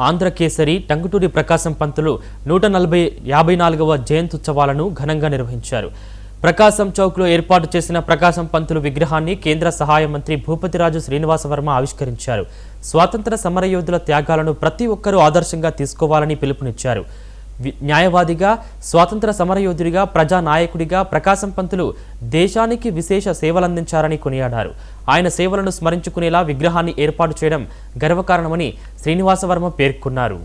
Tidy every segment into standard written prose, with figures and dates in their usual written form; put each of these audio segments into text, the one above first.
ఆంధ్రకేసరి టంగుటూరి ప్రకాశం పంతులు 154వ జయంత్యుత్సవాలను ఘనంగా నిర్వహించారు. ప్రకాశం చౌక్లో ఏర్పాటు చేసిన ప్రకాశం పంతులు విగ్రహాన్ని కేంద్ర సహాయ మంత్రి భూపతిరాజు శ్రీనివాసవర్మ ఆవిష్కరించారు. స్వాతంత్ర సమరయోధుల త్యాగాలను ప్రతి ఒక్కరూ ఆదర్శంగా తీసుకోవాలని పిలుపునిచ్చారు. న్యాయవాదిగా, స్వాతంత్ర సమరయోధుడిగా, ప్రజానాయకుడిగా ప్రకాశం పంతులు దేశానికి విశేష సేవలందించారని కొనియాడారు. ఆయన సేవలను స్మరించుకునేలా విగ్రహాన్ని ఏర్పాటు చేయడం గర్వకారణమని శ్రీనివాసవర్మ పేర్కొన్నారు.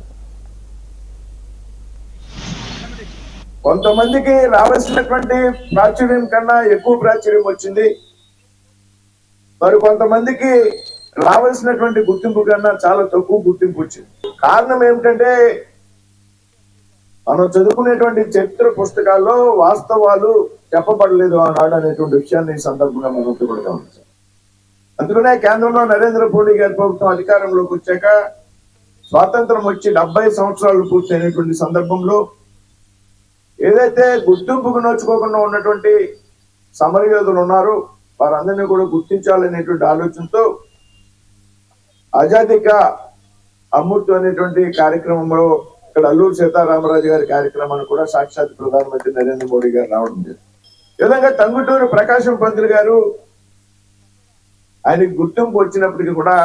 కొంతమందికి రావాల్సినటువంటి ప్రాచుర్యం కన్నా ఎక్కువ ప్రాచుర్యం వచ్చింది, మరి కొంతమందికి రావాల్సినటువంటి గుర్తింపు కన్నా చాలా తక్కువ గుర్తింపు వచ్చింది. కారణం ఏమిటంటే మనం చదువుకునేటువంటి చరిత్ర పుస్తకాల్లో వాస్తవాలు చెప్పబడలేదు ఆనాడు అనేటువంటి విషయాన్ని ఈ సందర్భంగా మనం ఉపయోగపడగా ఉంటాం. అందుకనే కేంద్రంలో నరేంద్ర మోడీ గారి ప్రభుత్వం అధికారంలోకి వచ్చాక స్వాతంత్రం వచ్చి 70 సంవత్సరాలు పూర్తయినటువంటి సందర్భంలో ఏదైతే గుర్తింపుకు నోచుకోకుండా ఉన్నటువంటి సమరయోధులు ఉన్నారో వారందరినీ కూడా గుర్తించాలనేటువంటి ఆలోచనతో ఆజాదీ కా అమృత్ అనేటువంటి కార్యక్రమంలో ఇక్కడ అల్లూరు సీతారామరాజు గారి కార్యక్రమాన్ని కూడా సాక్షాత్ ప్రధానమంత్రి నరేంద్ర మోడీ గారు రావడం జరిగింది. ఈ విధంగా టంగుటూరి ప్రకాశం పంతులు గారు ఆయనకి గుర్తింపు వచ్చినప్పటికీ కూడా